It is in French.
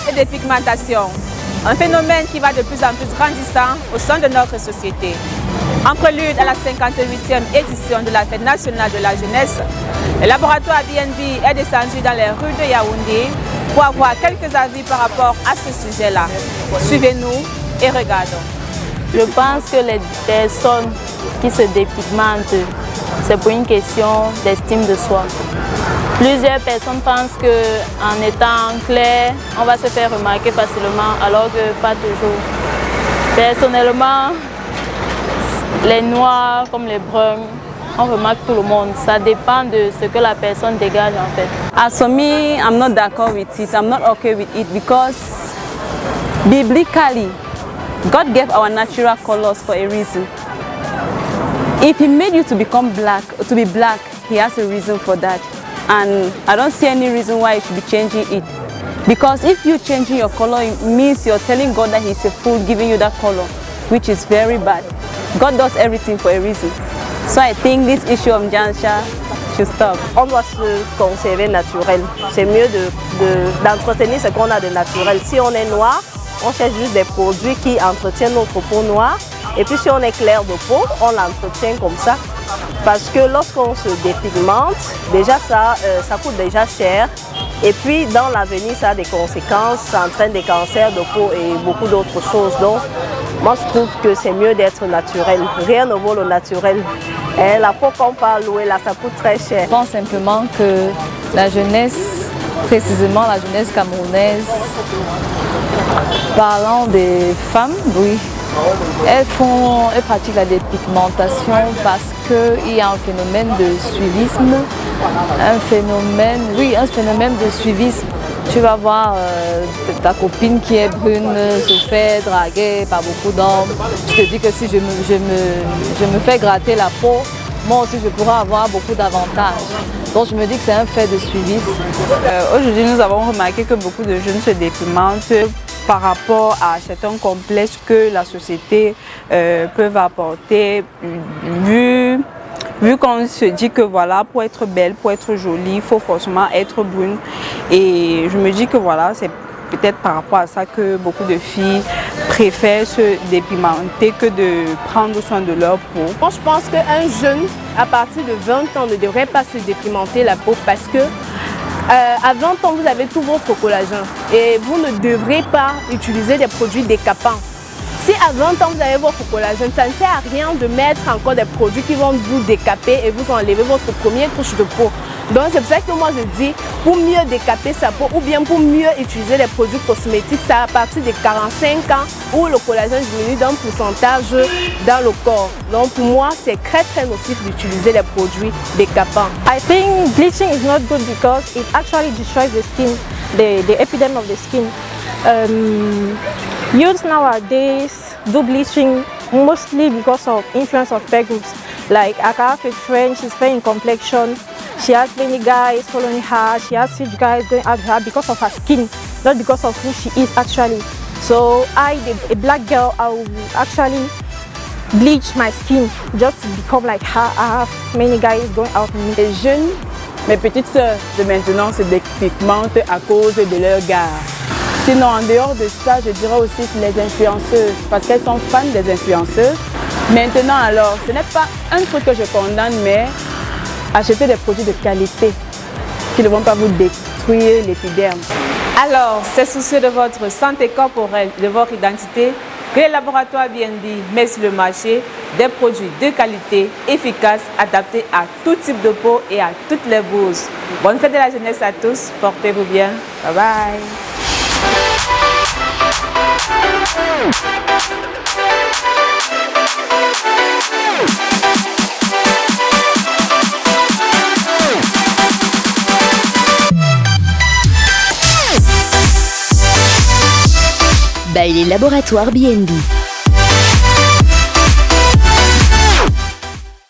et de pigmentation, un phénomène qui va de plus en plus grandissant au sein de notre société. En prélude à la 58e édition de la Fête nationale de la jeunesse, le laboratoire BNB est descendu dans les rues de Yaoundé pour avoir quelques avis par rapport à ce sujet-là. Suivez-nous et regardons. Je pense que les personnes qui se dépigmentent, c'est pour une question d'estime de soi. Plusieurs personnes pensent qu'en étant clair, on va se faire remarquer facilement, alors que pas toujours. Personnellement, les noirs comme les bruns, on remarque tout le monde. Ça dépend de ce que la personne dégage en fait. As for me, I'm not d'accord with it. I'm not okay with it because biblically, God gave our natural colors for a reason. If He made you to become black, to be black, He has a reason for that. And I don't see any reason why you should be changing it. Because if you're changing your color, it means you're telling God that He's a fool giving you that color, which is very bad. God does everything for a reason. So I think this issue of Jansha should stop. On doit se conserver naturel. C'est mieux d'entretenir ce qu'on a de naturel. Si on est noir, on cherche juste des produits qui entretiennent notre peau noire. Et puis si on est clair de peau, on l'entretient comme ça. Parce que lorsqu'on se dépigmente, déjà ça coûte déjà cher. Et puis dans l'avenir, ça a des conséquences, ça entraîne des cancers de peau et beaucoup d'autres choses. Donc moi je trouve que c'est mieux d'être naturel. Rien ne vaut le naturel. Et la peau qu'on peut louer là, ça coûte très cher. Je pense simplement que la jeunesse, précisément la jeunesse camerounaise, parlant des femmes, oui, elles pratiquent la dépigmentation parce qu'il y a un phénomène de suivisme, un phénomène de suivisme. Tu vas voir ta copine qui est brune se fait draguer par beaucoup d'hommes. Je te dis que si je me fais gratter la peau, moi aussi je pourrais avoir beaucoup d'avantages. Donc je me dis que c'est un fait de suivisme. Aujourd'hui, nous avons remarqué que beaucoup de jeunes se dépigmentent par rapport à certains complexes que la société peut apporter, vu qu'on se dit que voilà, pour être belle, pour être jolie, il faut forcément être brune. Et je me dis que voilà, c'est peut-être par rapport à ça que beaucoup de filles préfèrent se dépigmenter que de prendre soin de leur peau. Moi, je pense qu'un jeune, à partir de 20 ans, ne devrait pas se dépigmenter la peau parce que à 20 ans, vous avez tout votre collagène et vous ne devrez pas utiliser des produits décapants. Si à 20 ans, vous avez votre collagène, ça ne sert à rien de mettre encore des produits qui vont vous décaper et vous enlever votre première couche de peau. Donc c'est pour ça que moi je dis, pour mieux décaper sa peau ou bien pour mieux utiliser les produits cosmétiques, c'est à partir de 45 ans où le collagène diminue d'un pourcentage dans le corps. Donc pour moi, c'est très nocif d'utiliser les produits décapants. I think bleaching is not good because it actually destroys the skin, the epidermis of the skin. Youths nowadays do bleaching mostly because of influence of peer groups. Like I have a friend, she's fair in complexion. She has many guys following her. She has huge guys going after her because of her skin, not because of who she is actually. So a black girl, I will actually bleach my skin just to become like her. I have many guys going out with me. Les jeunes, mes petites sœurs de maintenant se dépigmentent à cause de leur gars. Sinon, en dehors de ça, je dirais aussi les influenceuses, parce qu'elles sont fans des influenceuses. Maintenant, alors, ce n'est pas un truc que je condamne, mais achetez des produits de qualité qui ne vont pas vous détruire l'épiderme. Alors, c'est soucieux de votre santé corporelle, de votre identité, que le laboratoire BNB met sur le marché des produits de qualité, efficaces, adaptés à tout type de peau et à toutes les bourses. Bonne fête de la jeunesse à tous, portez-vous bien, bye bye. By les laboratoires BNB.